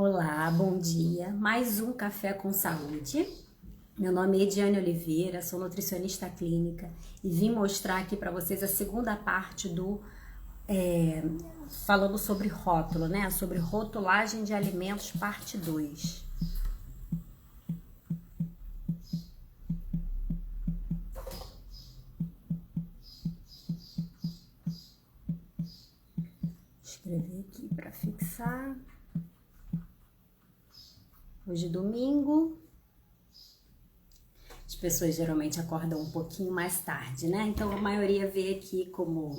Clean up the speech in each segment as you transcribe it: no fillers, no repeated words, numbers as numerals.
Olá, bom dia. Mais um Café com Saúde. Meu nome é Ediane Oliveira, sou nutricionista clínica e vim mostrar aqui para vocês a segunda parte do falando sobre rótulo, né? Sobre rotulagem de alimentos, parte 2. Vou escrever aqui para fixar. Hoje é domingo. As pessoas geralmente acordam um pouquinho mais tarde, né? Então a maioria vê aqui como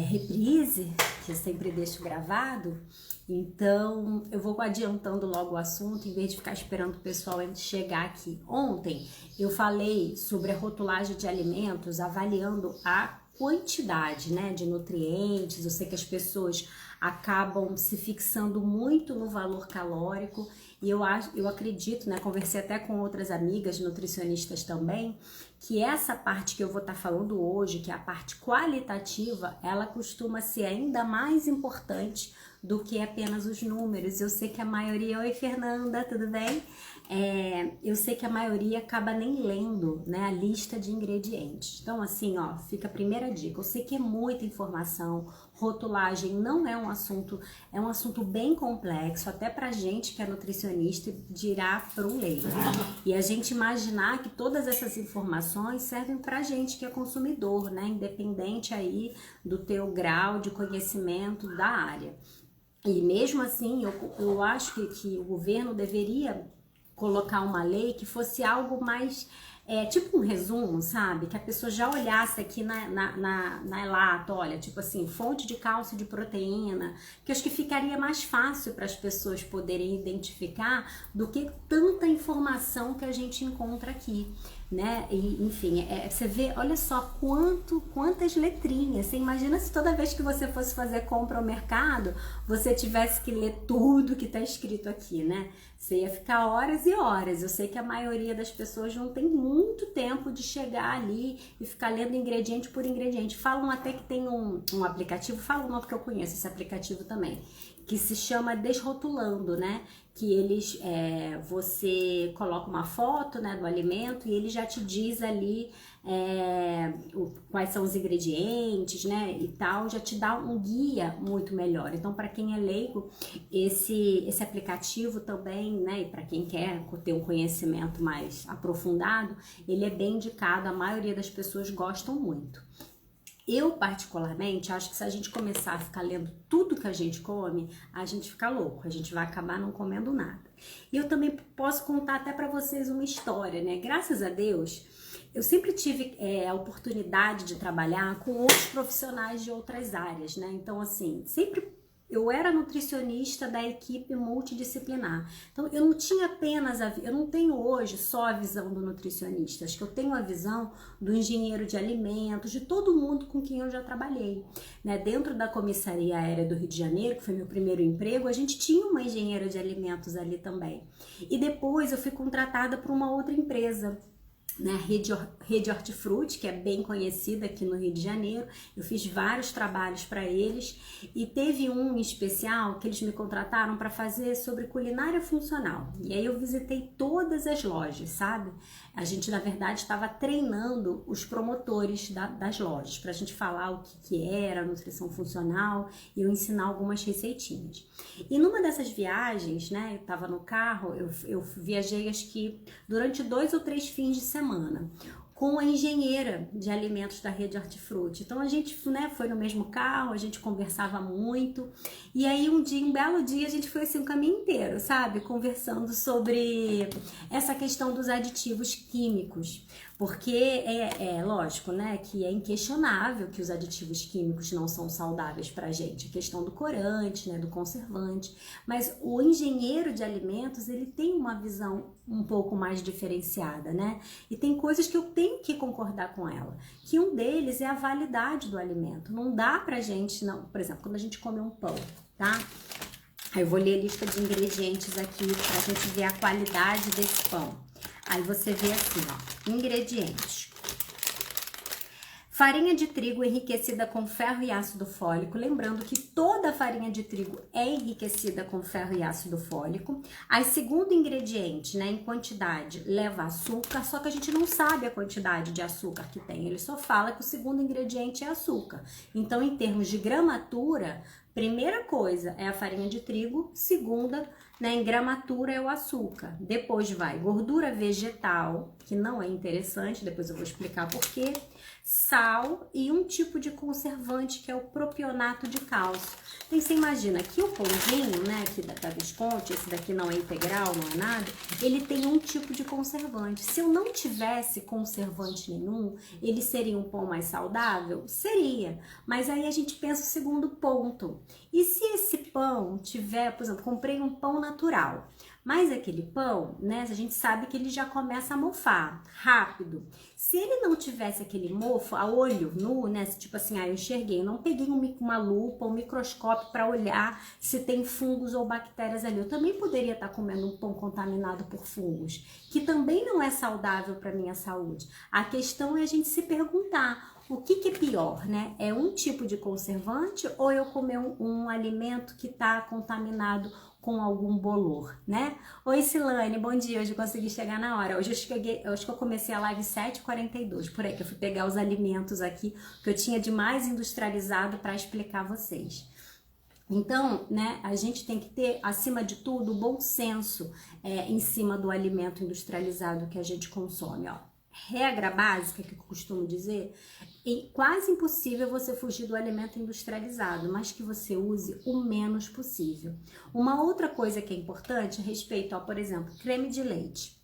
reprise, que eu sempre deixo gravado. Então eu vou adiantando logo o assunto em vez de ficar esperando o pessoal chegar aqui. Ontem eu falei sobre a rotulagem de alimentos, avaliando a quantidade, né, de nutrientes. Eu sei que as pessoas acabam se fixando muito no valor calórico e eu acredito, né, conversei até com outras amigas nutricionistas também, que essa parte que eu vou estar falando hoje, que é a parte qualitativa, ela costuma ser ainda mais importante do que apenas os números. Eu sei que a maioria... Oi, Fernanda, tudo bem? Eu sei que a maioria acaba nem lendo, né, a lista de ingredientes. Então, assim, ó, fica a primeira dica. Eu sei que é muita informação, rotulagem não é um assunto bem complexo, até pra gente que é nutricionista, dirá para um leigo. E a gente imaginar que todas essas informações servem pra gente que é consumidor, né, independente aí do teu grau de conhecimento da área. E mesmo assim, eu acho que o governo deveria colocar uma lei que fosse algo mais, tipo um resumo, sabe? Que a pessoa já olhasse aqui na lata, olha, tipo assim, fonte de cálcio e de proteína, que acho que ficaria mais fácil para as pessoas poderem identificar do que tanta informação que a gente encontra aqui, né? E, enfim, você vê, olha só quantas letrinhas. Você imagina se toda vez que você fosse fazer compra ao mercado, você tivesse que ler tudo que tá escrito aqui, né? Você ia ficar horas e horas. Eu sei que a maioria das pessoas não tem muito tempo de chegar ali e ficar lendo ingrediente por ingrediente. Falam até que tem um aplicativo, falam não porque eu conheço esse aplicativo também, que se chama Desrotulando, né? Que eles, você coloca uma foto, né, do alimento e ele já te diz ali quais são os ingredientes, né, e tal, já te dá um guia muito melhor. Então, para quem é leigo, esse aplicativo também, né, e para quem quer ter um conhecimento mais aprofundado, ele é bem indicado, a maioria das pessoas gostam muito. Eu, particularmente, acho que se a gente começar a ficar lendo tudo que a gente come, a gente fica louco, a gente vai acabar não comendo nada. E eu também posso contar até para vocês uma história, né? Graças a Deus, eu sempre tive a oportunidade de trabalhar com outros profissionais de outras áreas, né? Então, assim, eu era nutricionista da equipe multidisciplinar. Então, eu não tinha apenas eu não tenho hoje só a visão do nutricionista, acho que eu tenho a visão do engenheiro de alimentos, de todo mundo com quem eu já trabalhei, né? Dentro da comissaria aérea do Rio de Janeiro, que foi meu primeiro emprego, a gente tinha uma engenheira de alimentos ali também. E depois eu fui contratada por uma outra empresa, né, Rede Hortifruti, que é bem conhecida aqui no Rio de Janeiro. Eu fiz vários trabalhos para eles e teve um em especial que eles me contrataram para fazer sobre culinária funcional. E aí eu visitei todas as lojas, sabe? A gente, na verdade, estava treinando os promotores das lojas para a gente falar o que era nutrição funcional e eu ensinar algumas receitinhas. E numa dessas viagens, né, eu estava no carro, eu viajei acho que durante 2 ou 3 fins de semana com a engenheira de alimentos da Rede Hortifruti. Então a gente, né, foi no mesmo carro, a gente conversava muito. E aí um belo dia a gente foi assim o caminho inteiro, sabe? Conversando sobre essa questão dos aditivos químicos. Porque lógico, né, que é inquestionável que os aditivos químicos não são saudáveis pra gente. A questão do corante, né, do conservante. Mas o engenheiro de alimentos, ele tem uma visão um pouco mais diferenciada, né? E tem coisas que eu tenho que concordar com ela. Que um deles é a validade do alimento. Não dá pra gente, não. Por exemplo, quando a gente come um pão, tá? Aí eu vou ler a lista de ingredientes aqui pra gente ver a qualidade desse pão. Aí você vê assim, ó, ingredientes: Farinha de trigo enriquecida com ferro e ácido fólico. Lembrando que toda farinha de trigo é enriquecida com ferro e ácido fólico. Aí, segundo ingrediente, né, em quantidade, leva açúcar, só que a gente não sabe a quantidade de açúcar que tem. Ele só fala que o segundo ingrediente é açúcar. Então, em termos de gramatura, primeira coisa é a farinha de trigo, segunda, né, em gramatura é o açúcar. Depois vai gordura vegetal, que não é interessante, depois eu vou explicar por quê. Sal e um tipo de conservante que é o propionato de cálcio. Então você imagina que o pãozinho, né, aqui da Visconti, esse daqui não é integral, não é nada, ele tem um tipo de conservante. Se eu não tivesse conservante nenhum, ele seria um pão mais saudável? Seria. Mas aí a gente pensa o segundo ponto. E se esse pão tiver, por exemplo, comprei um pão natural, mas aquele pão, né, a gente sabe que ele já começa a mofar rápido. Se ele não tivesse aquele mofo a olho nu, né, tipo assim, eu enxerguei, eu não peguei uma lupa, um microscópio para olhar se tem fungos ou bactérias ali. Eu também poderia estar comendo um pão contaminado por fungos, que também não é saudável para minha saúde. A questão é a gente se perguntar, o que é pior, né? É um tipo de conservante ou eu comer um alimento que está contaminado com algum bolor, né? Oi, Silane, bom dia. Hoje eu consegui chegar na hora. Hoje acho que eu comecei a live 7h42, por aí que eu fui pegar os alimentos aqui que eu tinha de mais industrializado para explicar a vocês. Então, né, a gente tem que ter, acima de tudo, o bom senso em cima do alimento industrializado que a gente consome, ó. Regra básica que eu costumo dizer, é quase impossível você fugir do alimento industrializado, mas que você use o menos possível. Uma outra coisa que é importante a respeito, por exemplo, creme de leite.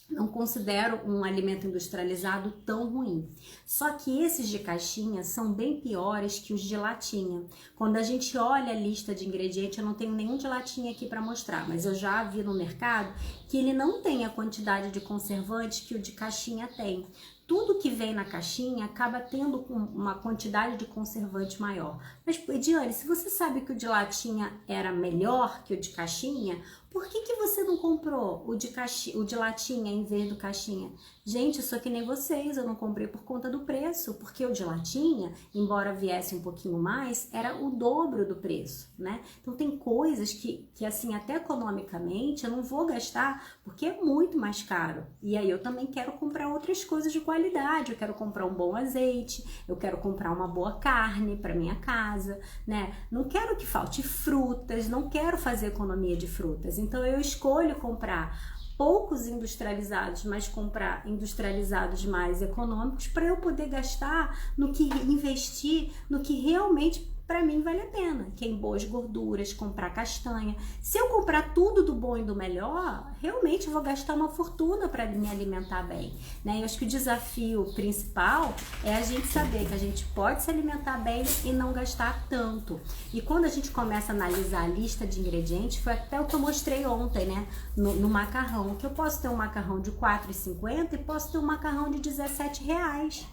Não considero um alimento industrializado tão ruim. Só que esses de caixinha são bem piores que os de latinha. Quando a gente olha a lista de ingredientes, eu não tenho nenhum de latinha aqui para mostrar, mas eu já vi no mercado que ele não tem a quantidade de conservantes que o de caixinha tem. Tudo que vem na caixinha acaba tendo uma quantidade de conservante maior. Mas, Ediane, se você sabe que o de latinha era melhor que o de caixinha, por que você não comprou o de latinha em vez do caixinha? Gente, eu sou que nem vocês, eu não comprei por conta do preço, porque o de latinha, embora viesse um pouquinho mais, era o dobro do preço, né? Então tem coisas que assim, até economicamente, eu não vou gastar, porque é muito mais caro. E aí eu também quero comprar outras coisas de qualidade, eu quero comprar um bom azeite, eu quero comprar uma boa carne para minha casa, né? Não quero que falte frutas, não quero fazer economia de frutas. Então eu escolho comprar poucos industrializados, mas comprar industrializados mais econômicos para eu poder gastar no que investir, no que realmente para mim vale a pena, que é em boas gorduras, comprar castanha. Se eu comprar tudo do bom e do melhor, realmente eu vou gastar uma fortuna para me alimentar bem, né? Eu acho que o desafio principal é a gente saber que a gente pode se alimentar bem e não gastar tanto. E quando a gente começa a analisar a lista de ingredientes, foi até o que eu mostrei ontem, né? No macarrão, que eu posso ter um macarrão de R$4,50 e posso ter um macarrão de R$17.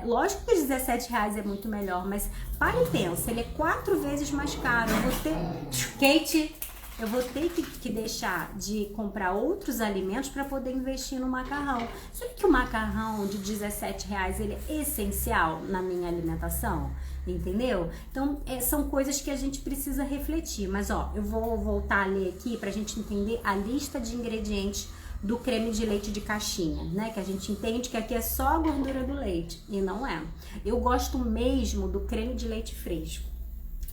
Lógico que R$17 é muito melhor, mas para e pensa, ele é 4 vezes mais caro. Eu vou ter que deixar de comprar outros alimentos para poder investir no macarrão. Sabe que o macarrão de R$17 ele é essencial na minha alimentação? Entendeu? Então, são coisas que a gente precisa refletir. Mas, ó, eu vou voltar a ler aqui para a gente entender a lista de ingredientes do creme de leite de caixinha, né? Que a gente entende que aqui é só a gordura do leite, e não é. Eu gosto mesmo do creme de leite fresco.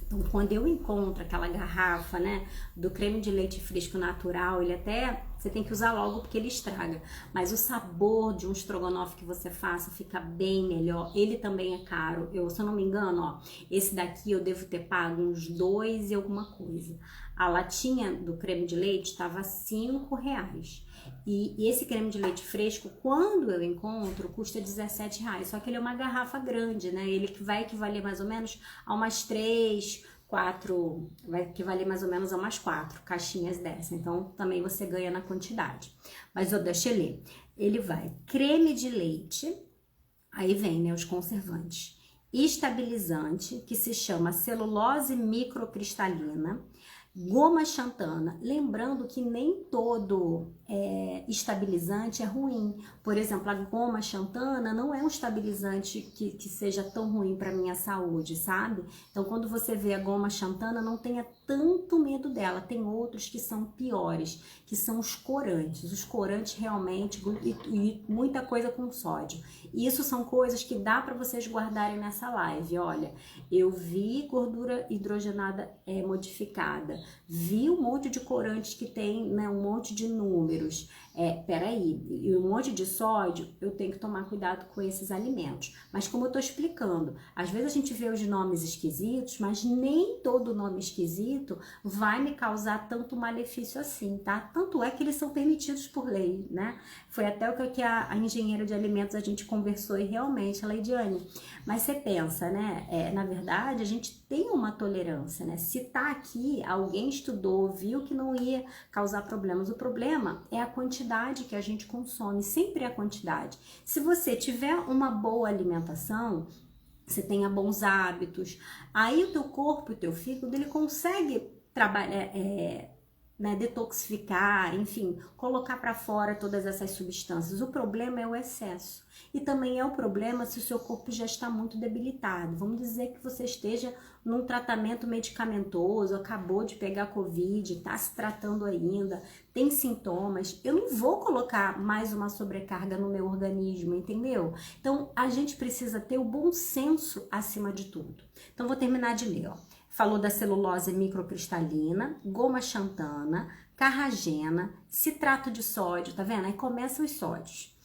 Então, quando eu encontro aquela garrafa, né, do creme de leite fresco natural, ele até, você tem que usar logo porque ele estraga. Mas o sabor de um estrogonofe que você faça fica bem melhor. Ele também é caro. Se eu não me engano, ó, esse daqui eu devo ter pago uns 2 e alguma coisa. A latinha do creme de leite estava R$5. E esse creme de leite fresco, quando eu encontro, custa R$17. Só que ele é uma garrafa grande, né? Ele vai equivaler mais ou menos a umas 3, 4, vai equivaler mais ou menos a umas 4 caixinhas dessa. Então, também você ganha na quantidade. Mas deixa eu ler. Ele vai creme de leite, aí vem, né, os conservantes. Estabilizante, que se chama celulose microcristalina. Goma xantana, lembrando que nem todo estabilizante é ruim. Por exemplo, a goma xantana não é um estabilizante que seja tão ruim para minha saúde, sabe? Então, quando você vê a goma xantana, não tenha tanto medo dela. Tem outros que são piores, que são os corantes. Os corantes realmente, e muita coisa com sódio. E isso são coisas que dá para vocês guardarem nessa live. Olha, eu vi gordura hidrogenada modificada, vi um monte de corantes que tem, né, um monte de números. Peraí, e um monte de sódio, eu tenho que tomar cuidado com esses alimentos. Mas como eu tô explicando, às vezes a gente vê os nomes esquisitos, mas nem todo nome esquisito vai me causar tanto malefício assim, tá? Tanto é que eles são permitidos por lei, né? Foi até o que a engenheira de alimentos a gente conversou e realmente, a Leidiane, mas você pensa, né? Na verdade, a gente tem uma tolerância, né? Se tá aqui, alguém estudou, viu que não ia causar problemas. O problema é a quantidade que a gente consome, sempre é a quantidade. Se você tiver uma boa alimentação, você tenha bons hábitos, aí o teu corpo, o teu fígado, ele consegue trabalhar, né, detoxificar, enfim, colocar para fora todas essas substâncias. O problema é o excesso. E também é o problema se o seu corpo já está muito debilitado. Vamos dizer que você esteja num tratamento medicamentoso, acabou de pegar Covid, está se tratando ainda, tem sintomas. Eu não vou colocar mais uma sobrecarga no meu organismo, entendeu? Então, a gente precisa ter o bom senso acima de tudo. Então, vou terminar de ler, ó. Falou da celulose microcristalina, goma xantana, carragena, citrato de sódio, tá vendo? Aí começam os sódios.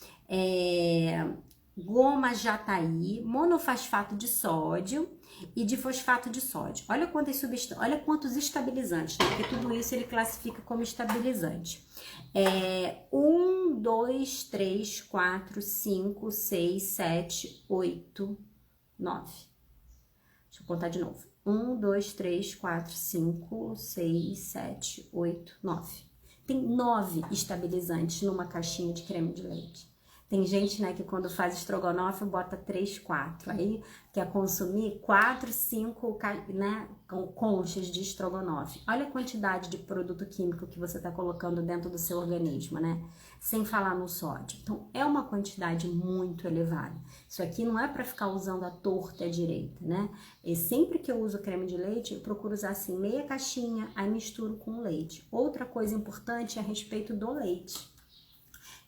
Goma jataí, monofosfato de sódio e de fosfato de sódio. Olha quantos estabilizantes, né? Porque tudo isso ele classifica como estabilizante. 1, 2, 3, 4, 5, 6, 7, 8, 9. Deixa eu contar de novo. 1, 2, 3, 4, 5, 6, 7, 8, 9. Tem 9 estabilizantes numa caixinha de creme de leite. Tem gente, né, que quando faz estrogonofe bota 3, 4. Aí quer consumir 4, 5, né, conchas de estrogonofe. Olha a quantidade de produto químico que você está colocando dentro do seu organismo, né? Sem falar no sódio. Então, é uma quantidade muito elevada. Isso aqui não é para ficar usando a torta e a direita, né? E sempre que eu uso creme de leite, eu procuro usar assim, meia caixinha, aí misturo com leite. Outra coisa importante é a respeito do leite,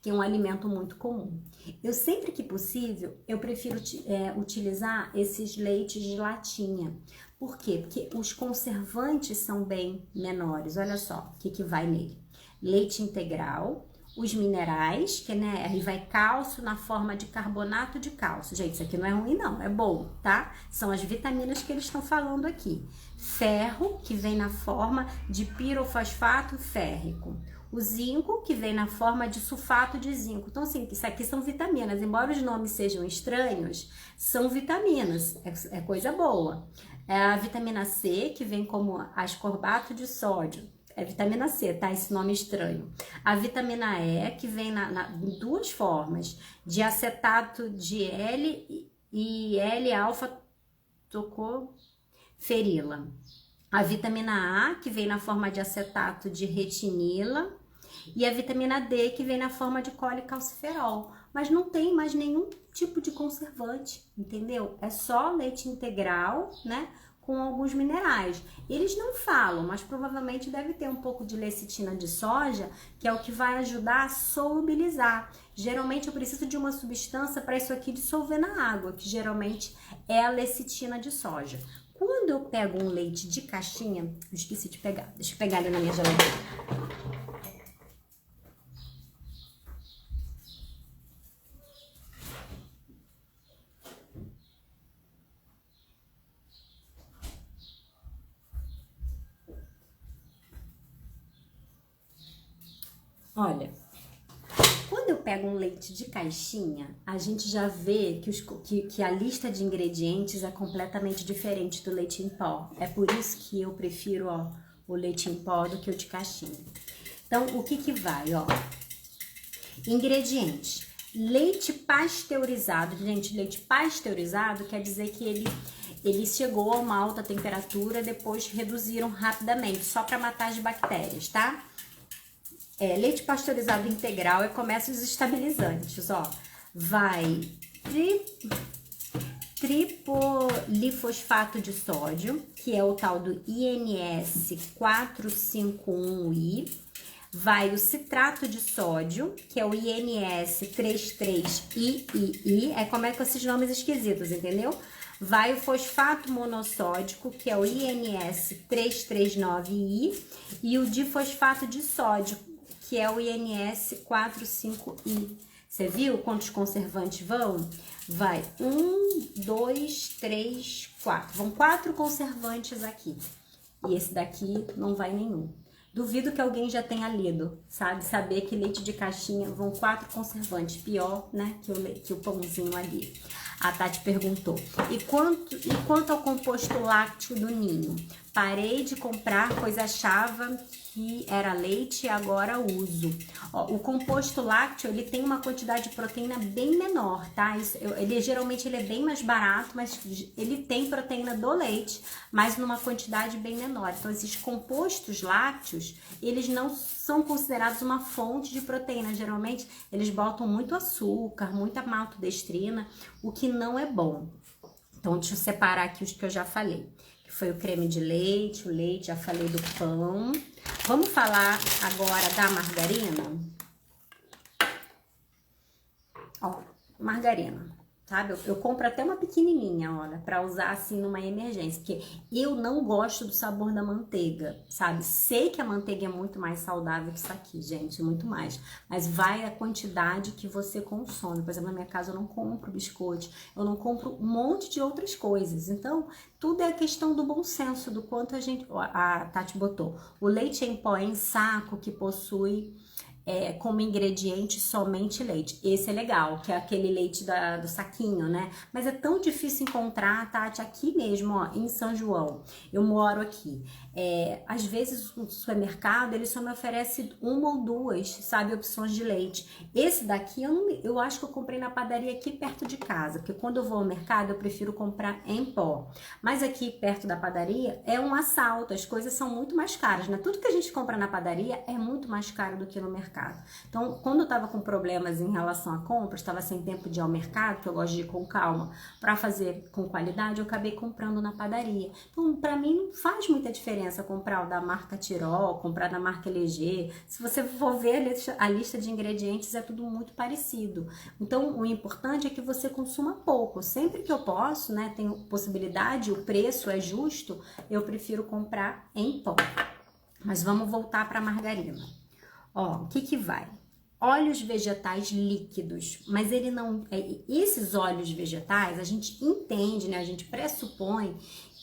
que é um alimento muito comum. Eu sempre que possível, eu prefiro utilizar esses leites de latinha. Por quê? Porque os conservantes são bem menores. Olha só o que vai nele. Leite integral, os minerais, que né, aí vai cálcio na forma de carbonato de cálcio. Gente, isso aqui não é ruim não, é bom, tá? São as vitaminas que eles estão falando aqui. Ferro, que vem na forma de pirofosfato férrico. O zinco, que vem na forma de sulfato de zinco. Então, assim, isso aqui são vitaminas. Embora os nomes sejam estranhos, são vitaminas. É coisa boa. A vitamina C, que vem como ascorbato de sódio. É vitamina C, tá? Esse nome estranho. A vitamina E, que vem em duas formas. De acetato de L e L-alfa-tocoferila. A vitamina A, que vem na forma de acetato de retinila, e a vitamina D, que vem na forma de colecalciferol. Mas não tem mais nenhum tipo de conservante, entendeu? É só leite integral, né? Com alguns minerais. Eles não falam, mas provavelmente deve ter um pouco de lecitina de soja, que é o que vai ajudar a solubilizar. Geralmente eu preciso de uma substância para isso aqui dissolver na água, que geralmente é a lecitina de soja. Quando eu pego um leite de caixinha, eu esqueci de pegar. Deixa eu pegar ali na minha geladeira. Olha, quando eu pego um leite de caixinha, a gente já vê que a lista de ingredientes é completamente diferente do leite em pó. É por isso que eu prefiro, ó, o leite em pó do que o de caixinha. Então, o que vai, ó? Ingredientes. Leite pasteurizado. Gente, leite pasteurizado quer dizer que ele chegou a uma alta temperatura, depois reduziram rapidamente, só para matar as bactérias, tá? Leite pasteurizado integral começa os estabilizantes, ó. Vai tripolifosfato de sódio, que é o tal do INS 451I. Vai o citrato de sódio, que é o INS 33III. Como é com esses nomes esquisitos, entendeu? Vai o fosfato monossódico, que é o INS 339I. E o difosfato de sódio, que é o INS 45I. Você viu quantos conservantes vão? Vai 1, 2, 3, 4. Vão 4 conservantes aqui. E esse daqui não vai nenhum. Duvido que alguém já tenha lido, sabe? Saber que leite de caixinha vão 4 conservantes. Pior, né? Que o pãozinho ali. A Tati perguntou. E quanto ao composto lácteo do ninho? Parei de comprar, pois achava que era leite e agora uso. Ó, o composto lácteo, ele tem uma quantidade de proteína bem menor, tá? Geralmente ele é bem mais barato, mas ele tem proteína do leite, mas numa quantidade bem menor. Então, esses compostos lácteos, eles não são considerados uma fonte de proteína. Geralmente, eles botam muito açúcar, muita maltodestrina, o que não é bom. Então, deixa eu separar aqui os que eu já falei. Que foi o creme de leite, o leite, já falei do pão. Vamos falar agora da margarina? Ó, margarina, sabe? Eu compro até uma pequenininha, olha, pra usar assim numa emergência, porque eu não gosto do sabor da manteiga, sabe? Sei que a manteiga é muito mais saudável que isso aqui, gente, muito mais. Mas vai a quantidade que você consome. Por exemplo, na minha casa eu não compro biscoito, eu não compro um monte de outras coisas. Então, tudo é questão do bom senso, do quanto a Tati botou. O leite em pó em saco que possui como ingrediente somente leite. Esse é legal, que é aquele leite do saquinho, né? Mas é tão difícil encontrar, Tati, aqui mesmo, ó, em São João. Eu moro aqui. Às vezes o supermercado, ele só me oferece uma ou duas, sabe, opções de leite. Esse daqui, eu acho que eu comprei na padaria aqui perto de casa, porque quando eu vou ao mercado, eu prefiro comprar em pó. Mas aqui perto da padaria é um assalto, as coisas são muito mais caras, né? Tudo que a gente compra na padaria é muito mais caro do que no mercado. Então, quando eu tava com problemas em relação a compras, estava sem tempo de ir ao mercado, que eu gosto de ir com calma, para fazer com qualidade, eu acabei comprando na padaria. Então, para mim, não faz muita diferença comprar o da marca Tirol, comprar da marca LG. Se você for ver a lista de ingredientes, é tudo muito parecido. Então, o importante é que você consuma pouco. Sempre que eu posso, né, tenho possibilidade, o preço é justo, eu prefiro comprar em pó. Mas vamos voltar para a margarina. Ó, o que vai? Óleos vegetais líquidos, mas ele não... Esses óleos vegetais, a gente entende, né? A gente pressupõe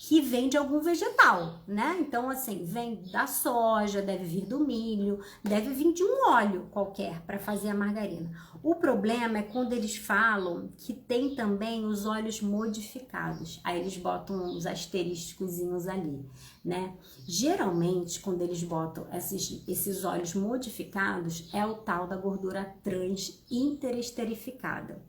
que vem de algum vegetal, né? Então, assim, vem da soja, deve vir do milho, deve vir de um óleo qualquer para fazer a margarina. O problema é quando eles falam que tem também os óleos modificados. Aí eles botam uns asteriscozinhos ali, né? Geralmente, quando eles botam esses óleos modificados, é o tal da gordura trans interesterificada.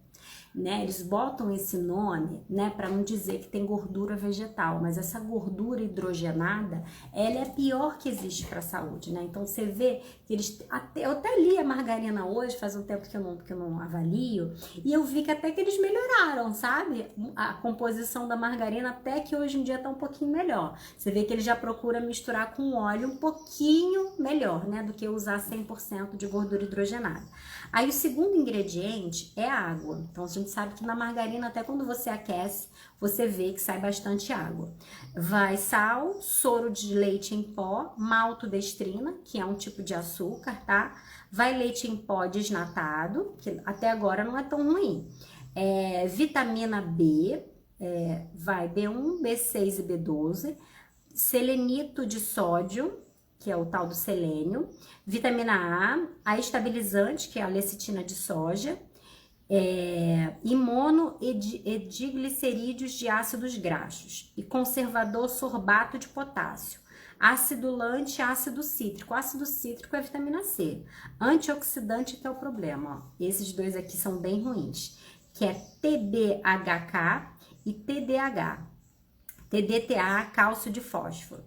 Né? Eles botam esse nome, né, para não dizer que tem gordura vegetal, mas essa gordura hidrogenada, ela é a pior que existe para a saúde, né? Então você vê que eles eu até li a margarina hoje, faz um tempo que eu não avalio, e eu vi que até que eles melhoraram, sabe? A composição da margarina até que hoje em dia tá um pouquinho melhor. Você vê que ele já procura misturar com óleo um pouquinho melhor, né, do que usar 100% de gordura hidrogenada. Aí o segundo ingrediente é a água. Então a gente sabe que na margarina, até quando você aquece, você vê que sai bastante água. Vai sal, soro de leite em pó, maltodestrina, que é um tipo de açúcar, tá? Vai leite em pó desnatado, que até agora não é tão ruim. Vitamina B, vai B1, B6 e B12. Selenito de sódio, que é o tal do selênio, vitamina A estabilizante, que é a lecitina de soja, e monoediglicerídeos de ácidos graxos, e conservador sorbato de potássio, acidulante ácido cítrico. O ácido cítrico é vitamina C, antioxidante que é o problema, ó. Esses dois aqui são bem ruins, que é TBHK e TDH. TDTA, cálcio de fósforo.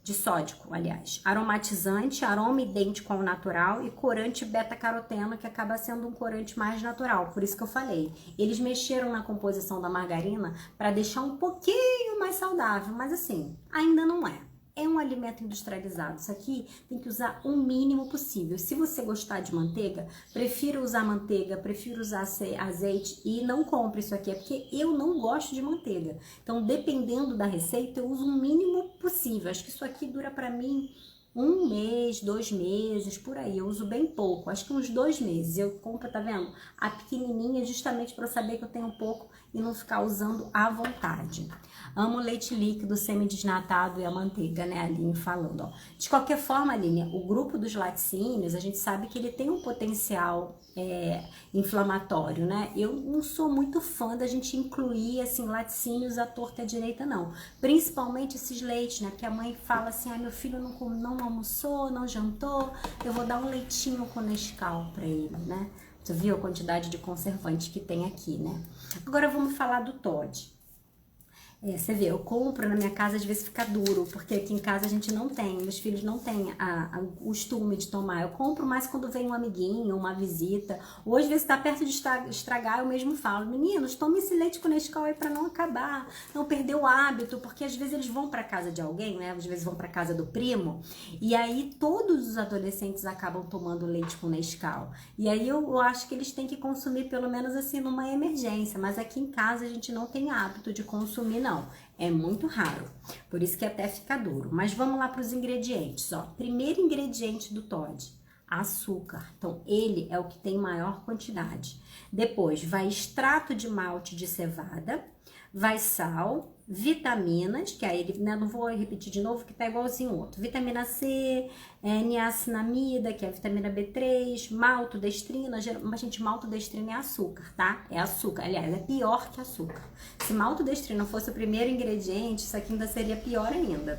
De sódico, aliás. Aromatizante, aroma idêntico ao natural e corante beta-caroteno, que acaba sendo um corante mais natural, por isso que eu falei. Eles mexeram na composição da margarina para deixar um pouquinho mais saudável, mas assim, ainda não é. É um alimento industrializado. Isso aqui tem que usar o mínimo possível. Se você gostar de manteiga, prefiro usar manteiga, prefiro usar azeite e não compre isso aqui, é porque eu não gosto de manteiga. Então, dependendo da receita, eu uso o mínimo possível. Acho que isso aqui dura pra mim 1 mês, 2 meses, por aí. Eu uso bem pouco, acho que uns 2 meses. Eu compro, tá vendo? A pequenininha, justamente para saber que eu tenho pouco e não ficar usando à vontade. Amo leite líquido, semi-desnatado e a manteiga, né? A Aline falando, ó. De qualquer forma, Aline, o grupo dos laticínios, a gente sabe que ele tem um potencial inflamatório, né? Eu não sou muito fã da gente incluir, assim, laticínios à torta e à direita, não. Principalmente esses leites, né? Porque a mãe fala assim, meu filho não almoçou, não jantou, eu vou dar um leitinho com Nescau pra ele, né? Você viu a quantidade de conservante que tem aqui, né? Agora vamos falar do Toddy. Você vê, eu compro na minha casa, às vezes fica duro, porque aqui em casa a gente não tem, meus filhos não têm o costume de tomar. Eu compro mais quando vem um amiguinho, uma visita, ou às vezes tá perto de estragar, eu mesmo falo, meninos, tome esse leite com Nescau aí pra não acabar, não perder o hábito, porque às vezes eles vão pra casa de alguém, né, às vezes vão pra casa do primo, e aí todos os adolescentes acabam tomando leite com Nescau. E aí eu acho que eles têm que consumir pelo menos assim numa emergência, mas aqui em casa a gente não tem hábito de consumir, não. É muito raro, por isso que até fica duro. Mas vamos lá para os ingredientes, ó. Primeiro ingrediente do Toddy, açúcar. Então, ele é o que tem maior quantidade. Depois, vai extrato de malte de cevada, vai sal, vitaminas, que aí ele, né, não vou repetir de novo, que tá igualzinho o outro. Vitamina C, niacinamida, que é a vitamina B3, maltodestrina. Mas, gente, maltodestrina é açúcar, tá? É açúcar, aliás, é pior que açúcar. Se maltodestrina fosse o primeiro ingrediente, isso aqui ainda seria pior ainda.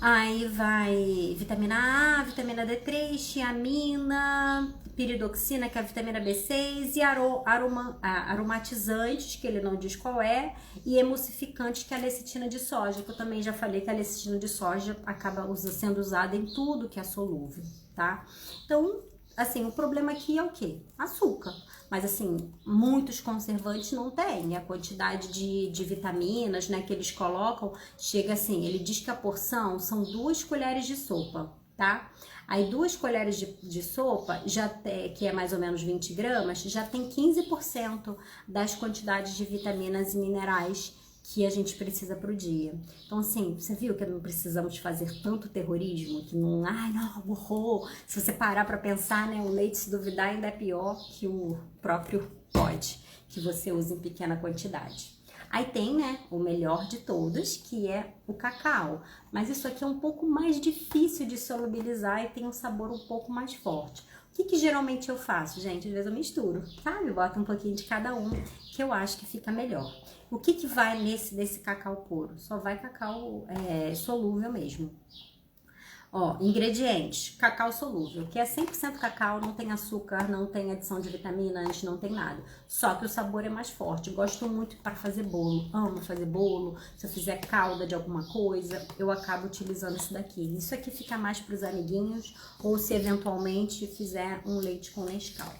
Aí vai vitamina A, vitamina D3, tiamina, piridoxina, que é a vitamina B6, e aromatizantes, que ele não diz qual é, e emulsificantes, que é a lecitina de soja, que eu também já falei que a lecitina de soja acaba sendo usada em tudo que é solúvel, tá? Então, assim, o problema aqui é o quê? Açúcar. Mas, assim, muitos conservantes não têm. A quantidade de vitaminas, né, que eles colocam, chega assim, ele diz que a porção são 2 colheres de sopa, tá? Aí 2 colheres de sopa, que é mais ou menos 20 gramas, já tem 15% das quantidades de vitaminas e minerais que a gente precisa pro dia. Então, assim, você viu que não precisamos fazer tanto terrorismo, que não, não, horror. Se você parar pra pensar, né, o leite, se duvidar, ainda é pior que o próprio Toddy, que você usa em pequena quantidade. Aí tem, né, o melhor de todos, que é o cacau. Mas isso aqui é um pouco mais difícil de solubilizar e tem um sabor um pouco mais forte. O que geralmente eu faço, gente? Às vezes eu misturo, sabe? Boto um pouquinho de cada um, que eu acho que fica melhor. O que vai nesse cacau puro? Só vai cacau solúvel mesmo. Ó, ingredientes, cacau solúvel, que é 100% cacau, não tem açúcar, não tem adição de vitaminas, não tem nada. Só que o sabor é mais forte. Gosto muito para fazer bolo, amo fazer bolo. Se eu fizer calda de alguma coisa, eu acabo utilizando isso daqui. Isso aqui fica mais para os amiguinhos, ou se eventualmente fizer um leite com Nescau.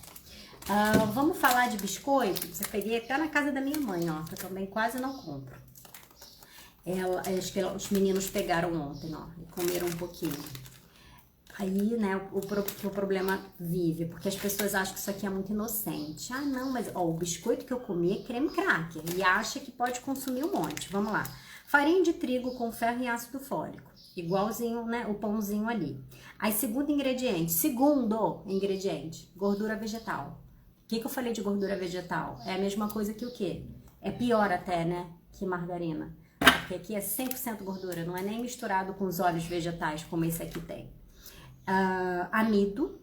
Vamos falar de biscoito? Você peguei até na casa da minha mãe, ó, que eu também quase não compro. Acho que os meninos pegaram ontem, ó, e comeram um pouquinho. Aí, né, o problema vive, porque as pessoas acham que isso aqui é muito inocente. Ah, não, mas ó, o biscoito que eu comi é creme cracker e acha que pode consumir um monte. Vamos lá. Farinha de trigo com ferro e ácido fólico, igualzinho, né, o pãozinho ali. Aí, segundo ingrediente, gordura vegetal. O que eu falei de gordura vegetal? É a mesma coisa que o quê? É pior até, né, que margarina. Porque aqui é 100% gordura, não é nem misturado com os óleos vegetais, como esse aqui tem. Amido,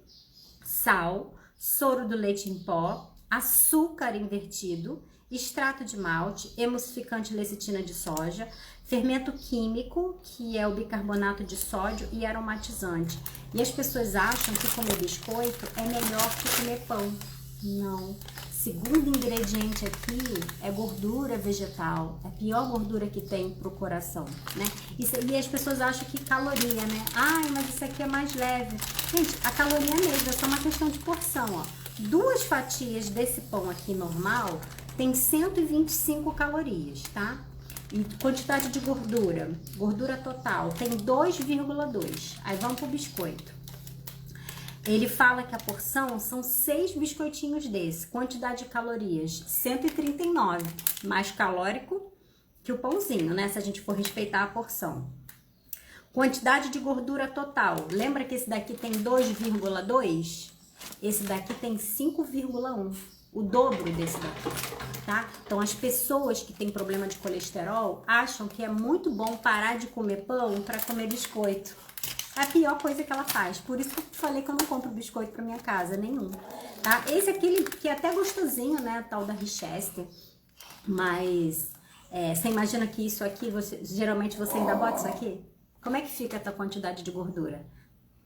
sal, soro do leite em pó, açúcar invertido, extrato de malte, emulsificante lecitina de soja, fermento químico, que é o bicarbonato de sódio, e aromatizante. E as pessoas acham que comer biscoito é melhor que comer pão. Não. segundo ingrediente aqui é gordura vegetal. É a pior gordura que tem pro coração, né? E as pessoas acham que caloria, né? Ai, mas isso aqui é mais leve. Gente, a caloria é mesmo, é só uma questão de porção, ó. 2 fatias desse pão aqui normal tem 125 calorias, tá? E quantidade de gordura, gordura total, tem 2,2. Aí vamos pro biscoito. Ele fala que a porção são 6 biscoitinhos desse. Quantidade de calorias, 139. Mais calórico que o pãozinho, né? Se a gente for respeitar a porção. Quantidade de gordura total. Lembra que esse daqui tem 2,2? Esse daqui tem 5,1. O dobro desse daqui, tá? Então, as pessoas que têm problema de colesterol acham que é muito bom parar de comer pão para comer biscoito. É a pior coisa que ela faz. Por isso que eu falei que eu não compro biscoito pra minha casa, nenhum. Tá? Esse aqui que é até gostosinho, né? O tal da Richester. Mas você imagina que isso aqui, geralmente você ainda bota isso aqui? Como é que fica a tua quantidade de gordura?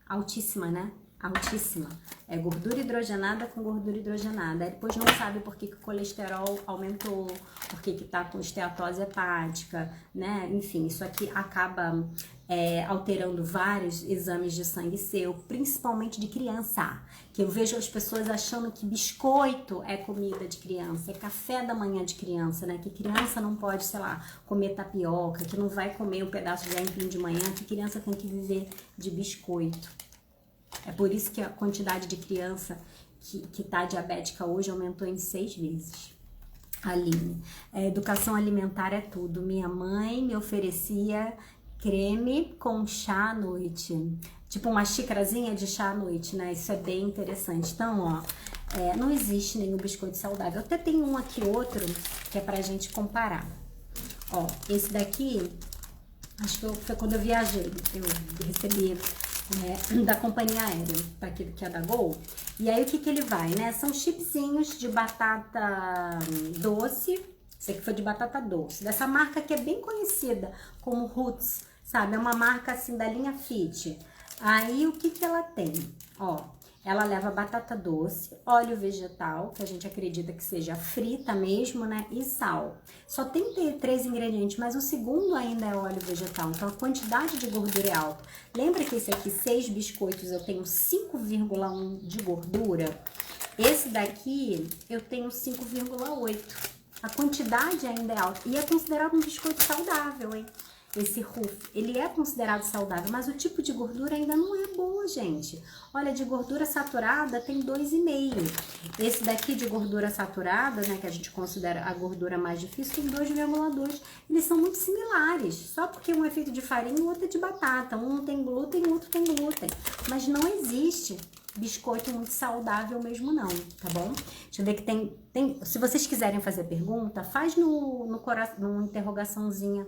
Altíssima, né? Altíssima. É gordura hidrogenada com gordura hidrogenada. Aí depois não sabe por que o colesterol aumentou, por que tá com esteatose hepática, né? Enfim, isso aqui acaba alterando vários exames de sangue seu, principalmente de criança. Que eu vejo as pessoas achando que biscoito é comida de criança, é café da manhã de criança, né? Que criança não pode, sei lá, comer tapioca, que não vai comer um pedaço de aipim de manhã, que criança tem que viver de biscoito. É por isso que a quantidade de criança que tá diabética hoje aumentou em 6 vezes. Aline, educação alimentar é tudo. Minha mãe me oferecia creme com chá à noite. Tipo uma xícarazinha de chá à noite, né? Isso é bem interessante. Então, ó, não existe nenhum biscoito saudável. Eu até tenho um aqui, outro, que é pra gente comparar. Ó, esse daqui, acho que foi quando eu viajei. Eu recebi da companhia aérea, para aquilo que é da Gol. E aí o que ele vai, né? São chipzinhos de batata doce. Esse aqui foi de batata doce. Dessa marca que é bem conhecida como Roots, sabe? É uma marca assim da linha Fit. Aí o que ela tem? Ó, ela leva batata doce, óleo vegetal, que a gente acredita que seja frita mesmo, né? E sal. Só tem 3 ingredientes, mas o segundo ainda é óleo vegetal. Então a quantidade de gordura é alta. Lembra que esse aqui, 6 biscoitos, eu tenho 5,1 de gordura? Esse daqui eu tenho 5,8. A quantidade ainda é alta. E é considerado um biscoito saudável, hein? Esse Ruff, ele é considerado saudável, mas o tipo de gordura ainda não é boa, gente. Olha, de gordura saturada tem 2,5. Esse daqui de gordura saturada, né, que a gente considera a gordura mais difícil, tem 2,2. Eles são muito similares, só porque um é feito de farinha e o outro é de batata. Um tem glúten e o outro tem glúten. Mas não existe biscoito muito saudável mesmo não, tá bom? Deixa eu ver que tem se vocês quiserem fazer pergunta, faz no interrogaçãozinha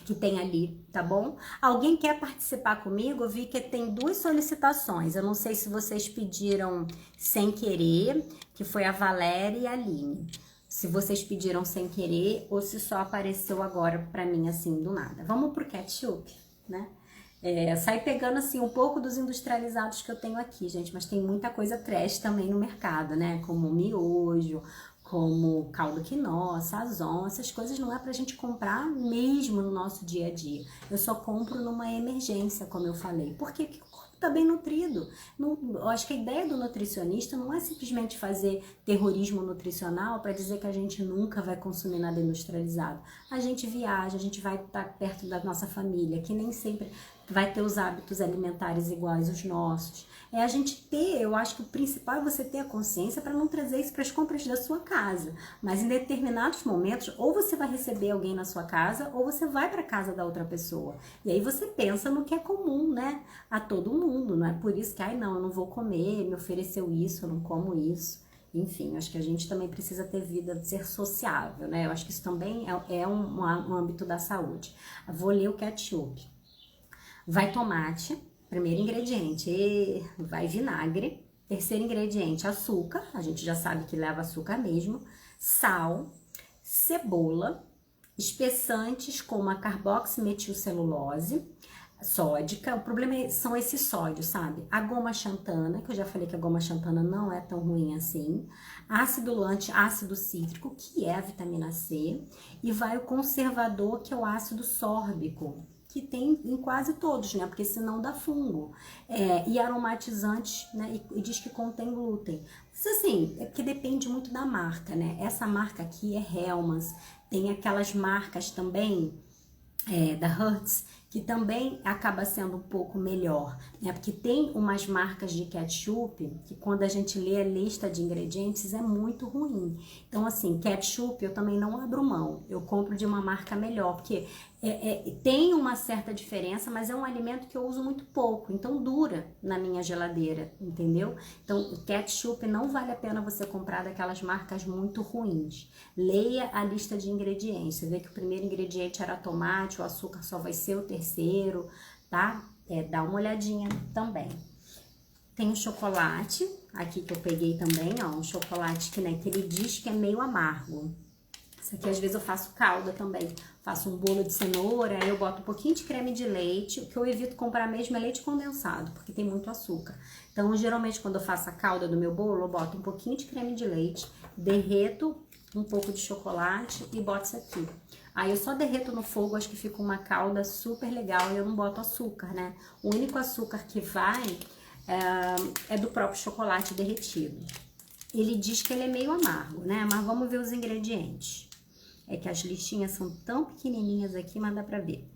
que tem ali, tá bom? Alguém quer participar comigo? Eu vi que tem 2 solicitações. Eu não sei se vocês pediram sem querer, que foi a Valéria e a Aline. Se vocês pediram sem querer ou se só apareceu agora pra mim assim do nada. Vamos pro ketchup, né? Sai pegando assim um pouco dos industrializados que eu tenho aqui, gente, mas tem muita coisa trash também no mercado, né? Como miojo, como caldo quinó, sazon, essas coisas não é pra gente comprar mesmo no nosso dia a dia. Eu só compro numa emergência, como eu falei. Porque o corpo tá bem nutrido. Eu acho que a ideia do nutricionista não é simplesmente fazer terrorismo nutricional para dizer que a gente nunca vai consumir nada industrializado. A gente viaja, a gente vai estar perto da nossa família, que nem sempre vai ter os hábitos alimentares iguais aos nossos. A gente ter, eu acho que o principal é você ter a consciência para não trazer isso para as compras da sua casa. Mas em determinados momentos, ou você vai receber alguém na sua casa, ou você vai para a casa da outra pessoa. E aí você pensa no que é comum, né? A todo mundo, não é por isso que, não, eu não vou comer, me ofereceu isso, eu não como isso. Enfim, acho que a gente também precisa ter vida, ser sociável, né? Eu acho que isso também é um âmbito da saúde. Vou ler o ketchup. Vai tomate, primeiro ingrediente, vai vinagre. Terceiro ingrediente, açúcar, a gente já sabe que leva açúcar mesmo. Sal, cebola, espessantes como a carboximetilcelulose, sódica. O problema são esses sódios, sabe? A goma xantana, que eu já falei que a goma xantana não é tão ruim assim. Ácido luante, ácido cítrico, que é a vitamina C. E vai o conservador, que é o ácido sórbico, que tem em quase todos, né? Porque senão dá fungo. E aromatizantes, né? E diz que contém glúten. Mas assim, é porque depende muito da marca, né? Essa marca aqui é Hellmann's. Tem aquelas marcas também da Hertz, que também acaba sendo um pouco melhor, né? Porque tem umas marcas de ketchup que quando a gente lê a lista de ingredientes é muito ruim. Então, assim, ketchup eu também não abro mão. Eu compro de uma marca melhor, porque tem uma certa diferença, mas é um alimento que eu uso muito pouco, então dura na minha geladeira, entendeu? Então, o ketchup não vale a pena você comprar daquelas marcas muito ruins. Leia a lista de ingredientes. Você vê que o primeiro ingrediente era tomate, o açúcar só vai ser o terceiro, tá? Dá uma olhadinha também. Tem um chocolate, aqui que eu peguei também, ó, um chocolate que, né, que ele diz que é meio amargo. Isso aqui, às vezes, eu faço calda também. Faço um bolo de cenoura, aí eu boto um pouquinho de creme de leite. O que eu evito comprar mesmo é leite condensado, porque tem muito açúcar. Então, geralmente, quando eu faço a calda do meu bolo, eu boto um pouquinho de creme de leite, derreto um pouco de chocolate e boto isso aqui. Aí eu só derreto no fogo, acho que fica uma calda super legal e eu não boto açúcar, né? O único açúcar que vai é do próprio chocolate derretido. Ele diz que ele é meio amargo, né? Mas vamos ver os ingredientes. É que as listinhas são tão pequenininhas aqui, mas dá pra ver.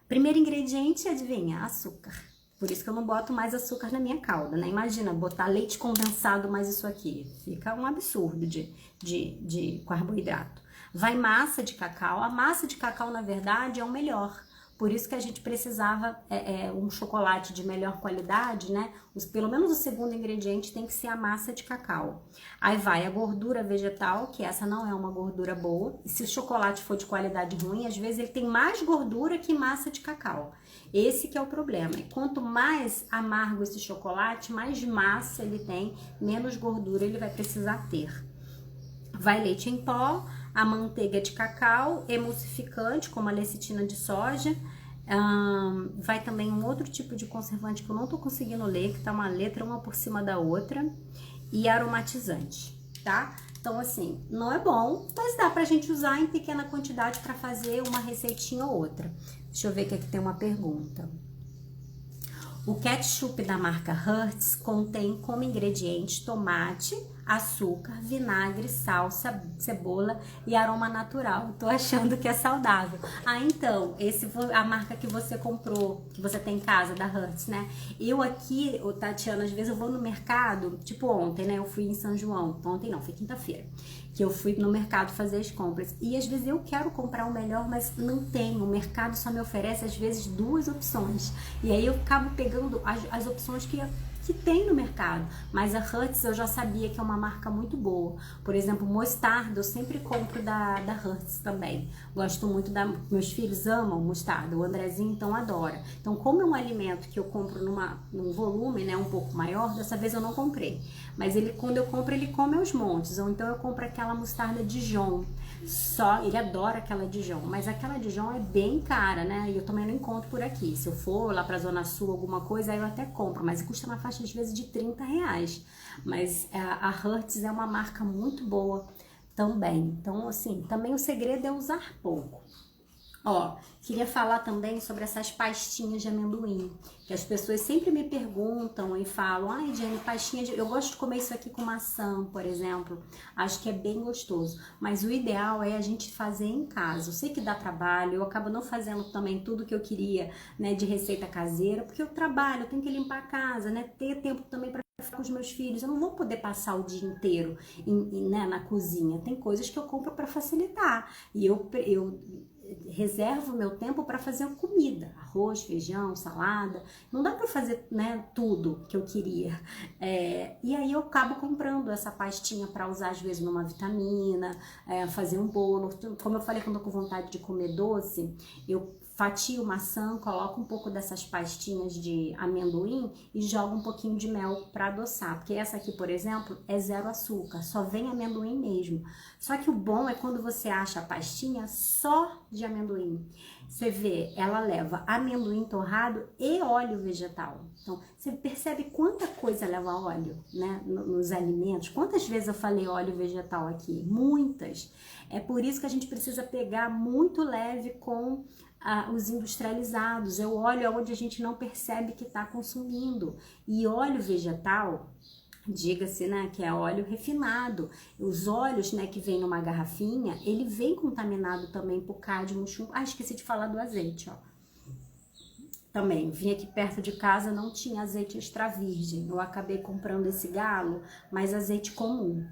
Primeiro ingrediente, adivinha? Açúcar. Por isso que eu não boto mais açúcar na minha calda, né? Imagina, botar leite condensado mais isso aqui. Fica um absurdo de carboidrato. Vai massa de cacau. A massa de cacau, na verdade, é o melhor. Por isso que a gente precisava um chocolate de melhor qualidade, né? Pelo menos o segundo ingrediente tem que ser a massa de cacau. Aí vai a gordura vegetal, que essa não é uma gordura boa. E se o chocolate for de qualidade ruim, às vezes ele tem mais gordura que massa de cacau. Esse que é o problema. E quanto mais amargo esse chocolate, mais massa ele tem, menos gordura ele vai precisar ter. Vai leite em pó, a manteiga de cacau, emulsificante, como a lecitina de soja. Vai também um outro tipo de conservante que eu não tô conseguindo ler, que tá uma letra uma por cima da outra. E aromatizante, tá? Então, assim, não é bom, mas dá pra gente usar em pequena quantidade pra fazer uma receitinha ou outra. Deixa eu ver que aqui tem uma pergunta. O ketchup da marca Hertz contém como ingredientes tomate, açúcar, vinagre, salsa, cebola e aroma natural. Tô achando que é saudável. Então, a marca que você comprou, que você tem em casa, da Hertz, né? Eu aqui, Tatiana, às vezes eu vou no mercado, tipo ontem, né? Eu fui em São João. Ontem não, foi quinta-feira. Que eu fui no mercado fazer as compras. E às vezes eu quero comprar o melhor, mas não tem. O mercado só me oferece, às vezes, 2 opções. E aí eu acabo pegando as opções que tem no mercado, mas a Hertz eu já sabia que é uma marca muito boa. Por exemplo, mostarda eu sempre compro da Hertz também. Gosto muito meus filhos amam mostarda, o Andrezinho então adora. Então, como é um alimento que eu compro num volume, né, um pouco maior, dessa vez eu não comprei. Mas quando eu compro, ele come aos montes. Ou então eu compro aquela mostarda Dijon. Ele adora aquela Dijon, mas aquela Dijon é bem cara, né? E eu também não encontro por aqui. Se eu for lá pra Zona Sul, alguma coisa, aí eu até compro, mas custa na faixa às vezes de R$30. Mas a Hertz é uma marca muito boa também. Então, assim, também o segredo é usar pouco. Ó, queria falar também sobre essas pastinhas de amendoim, que as pessoas sempre me perguntam e falam, ai, Jenny, eu gosto de comer isso aqui com maçã, por exemplo, acho que é bem gostoso, mas o ideal é a gente fazer em casa. Eu sei que dá trabalho, eu acabo não fazendo também tudo que eu queria, né, de receita caseira, porque eu trabalho, eu tenho que limpar a casa, né, ter tempo também para ficar com os meus filhos, eu não vou poder passar o dia inteiro né, na cozinha, tem coisas que eu compro para facilitar, e eu reservo meu tempo para fazer comida, arroz, feijão, salada. Não dá para fazer, né, tudo que eu queria. E aí eu acabo comprando essa pastinha para usar às vezes numa vitamina, fazer um bolo. Como eu falei, quando eu tô com vontade de comer doce, eu fatio maçã, coloco um pouco dessas pastinhas de amendoim e jogo um pouquinho de mel para adoçar. Porque essa aqui, por exemplo, é 0 açúcar, só vem amendoim mesmo. Só que o bom é quando você acha a pastinha só de de amendoim. Você vê, ela leva amendoim torrado e óleo vegetal. Então, você percebe quanta coisa leva óleo, né, nos alimentos? Quantas vezes eu falei óleo vegetal aqui? Muitas. É por isso que a gente precisa pegar muito leve com os industrializados. É o óleo onde a gente não percebe que está consumindo. E óleo vegetal, diga-se, né, que é óleo refinado. Os óleos, né, que vem numa garrafinha, ele vem contaminado também por cádmio, chumbo. Ah, esqueci de falar do azeite, ó. Também, vim aqui perto de casa, não tinha azeite extra virgem. Eu acabei comprando esse galo, mas azeite comum.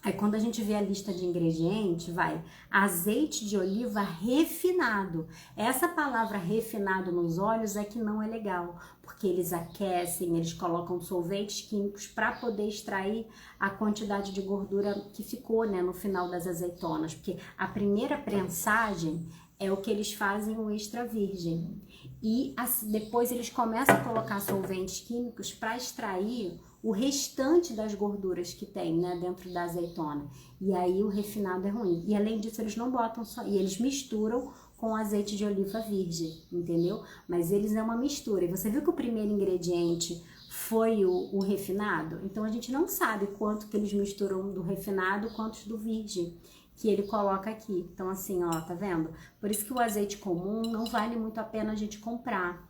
Aí quando a gente vê a lista de ingredientes, vai azeite de oliva refinado. Essa palavra refinado nos óleos é que não é legal, porque eles aquecem, eles colocam solventes químicos para poder extrair a quantidade de gordura que ficou, né, no final das azeitonas, porque a primeira prensagem é o que eles fazem o extra virgem. E depois eles começam a colocar solventes químicos para extrair o restante das gorduras que tem, né, dentro da azeitona. E aí o refinado é ruim. E além disso, eles não botam só... E eles misturam com azeite de oliva virgem, entendeu? Mas eles é uma mistura. E você viu que o primeiro ingrediente foi o refinado? Então a gente não sabe quanto que eles misturam do refinado, quantos do virgem que ele coloca aqui. Então assim, ó, tá vendo? Por isso que o azeite comum não vale muito a pena a gente comprar.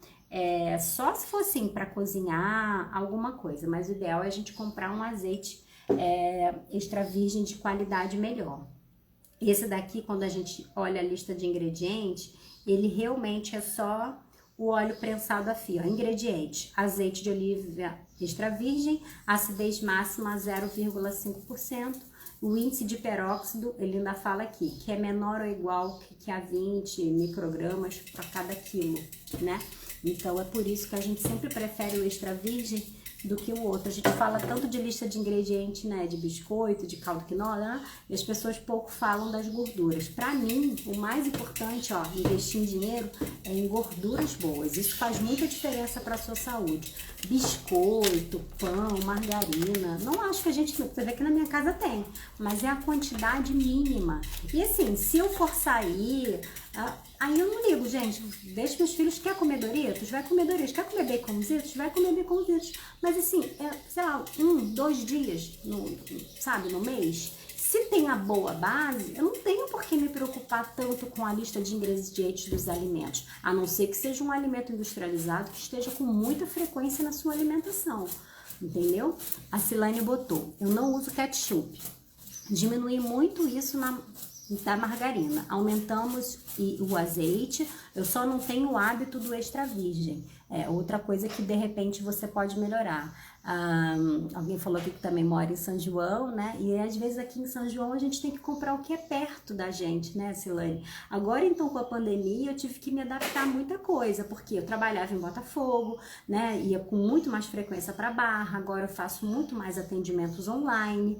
Só se for assim para cozinhar alguma coisa, mas o ideal é a gente comprar um azeite extra virgem de qualidade melhor. Esse daqui, quando a gente olha a lista de ingredientes, ele realmente é só o óleo prensado a fio. Ingredientes: azeite de oliva extra virgem, acidez máxima 0,5%, o índice de peróxido, ele ainda fala aqui, que é menor ou igual que a 20 microgramas para cada quilo, né? Então é por isso que a gente sempre prefere o extra virgem do que o outro. A gente fala tanto de lista de ingredientes, né, de biscoito, de caldo quinoa, né, e as pessoas pouco falam das gorduras. Para mim, o mais importante, ó, investir em dinheiro é em gorduras boas. Isso faz muita diferença para a sua saúde. Biscoito, pão, margarina, não acho que a gente, você vê que na minha casa tem, mas é a quantidade mínima. E assim, se eu for sair, aí eu não ligo, gente. Deixa meus filhos, quer comer Doritos? Vai comer Doritos. Quer comer baconzitos? Vai comer baconzitos. Mas assim, sei lá, 2 dias, sabe, no mês. Se tem a boa base, eu não tenho por que me preocupar tanto com a lista de ingredientes dos alimentos. A não ser que seja um alimento industrializado que esteja com muita frequência na sua alimentação. Entendeu? A Silane botou, eu não uso ketchup. Diminui muito isso da margarina. Aumentamos o azeite, eu só não tenho o hábito do extra virgem. É outra coisa que de repente você pode melhorar. Alguém falou aqui que também mora em São João, né? E às vezes aqui em São João a gente tem que comprar o que é perto da gente, né, Silane? Agora então com a pandemia eu tive que me adaptar a muita coisa, porque eu trabalhava em Botafogo, né? Ia com muito mais frequência para Barra, agora eu faço muito mais atendimentos online,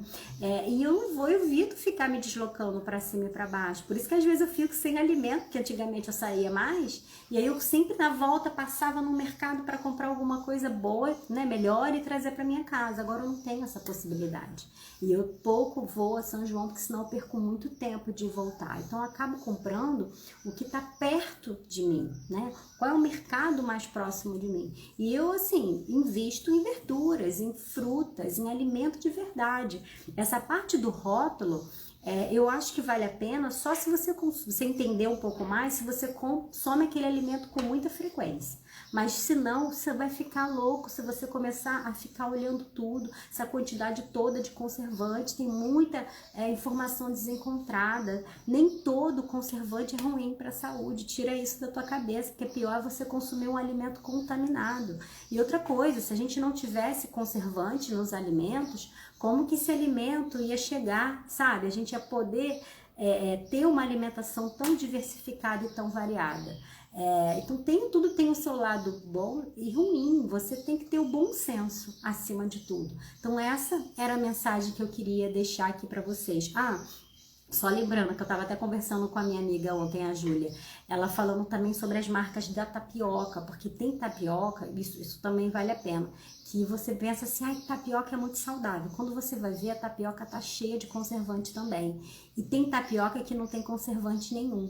e eu evito ficar me deslocando para cima e para baixo. Por isso que às vezes eu fico sem alimento, que antigamente eu saía mais, e aí eu sempre na volta passava no mercado para comprar alguma coisa boa, né, melhor, e trazer para minha casa. Agora eu não tenho essa possibilidade. E eu pouco vou a São João, porque senão eu perco muito tempo de voltar. Então eu acabo comprando o que está perto de mim, né? Qual é o mercado mais próximo de mim? E eu, assim, invisto em verduras, em frutas, em alimento de verdade. Essa parte do rótulo, eu acho que vale a pena só se você entender um pouco mais, se você consome aquele alimento com muita frequência. Mas se não, você vai ficar louco se você começar a ficar olhando tudo, essa quantidade toda de conservante, tem muita informação desencontrada. Nem todo conservante é ruim para a saúde, tira isso da tua cabeça, que é pior você consumir um alimento contaminado. E outra coisa, se a gente não tivesse conservante nos alimentos, como que esse alimento ia chegar, sabe? A gente ia poder ter uma alimentação tão diversificada e tão variada. Então tudo tem o seu lado bom e ruim, você tem que ter o bom senso acima de tudo. Então essa era a mensagem que eu queria deixar aqui para vocês. Só lembrando que eu estava até conversando com a minha amiga ontem, a Júlia, ela falando também sobre as marcas da tapioca, porque tem tapioca, isso também vale a pena, que você pensa assim, tapioca é muito saudável. Quando você vai ver, a tapioca tá cheia de conservante também. E tem tapioca que não tem conservante nenhum.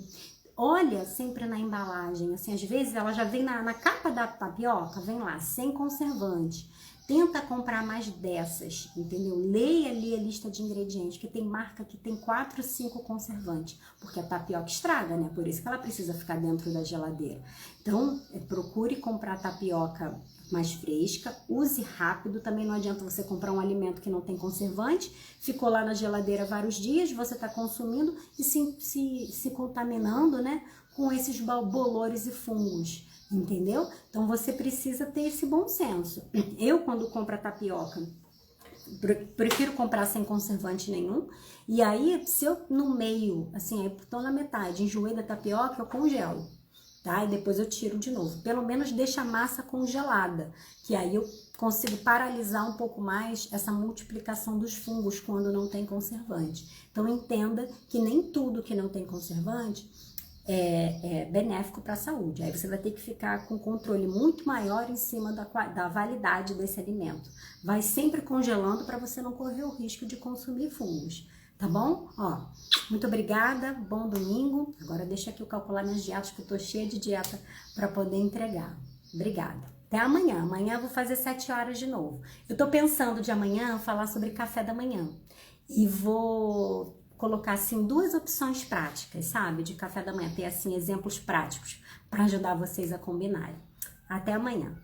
olha sempre na embalagem, assim, às vezes ela já vem na capa da tapioca, vem lá, sem conservante. Tenta comprar mais dessas, entendeu? Leia ali a lista de ingredientes, que tem marca que tem 4, 5 conservantes, porque a tapioca estraga, né? Por isso que ela precisa ficar dentro da geladeira. Então, procure comprar tapioca mais fresca, use rápido, também não adianta você comprar um alimento que não tem conservante, ficou lá na geladeira vários dias, você está consumindo e se contaminando, né, com esses bolores e fungos, entendeu? Então você precisa ter esse bom senso. Eu, quando compro a tapioca, prefiro comprar sem conservante nenhum, e aí, se eu no meio, assim, aí tô na metade, enjoei da tapioca, eu congelo. Tá? E depois eu tiro de novo. Pelo menos deixa a massa congelada, que aí eu consigo paralisar um pouco mais essa multiplicação dos fungos quando não tem conservante. Então entenda que nem tudo que não tem conservante é benéfico para a saúde. Aí você vai ter que ficar com controle muito maior em cima da validade desse alimento. Vai sempre congelando para você não correr o risco de consumir fungos. Tá bom? Ó, muito obrigada, bom domingo. Agora deixa aqui eu calcular minhas dietas, que eu tô cheia de dieta para poder entregar. Obrigada. Até amanhã. Amanhã eu vou fazer 7 horas de novo. Eu tô pensando de amanhã falar sobre café da manhã. E vou colocar, assim, 2 opções práticas, sabe? De café da manhã. Ter, assim, exemplos práticos para ajudar vocês a combinarem. Até amanhã.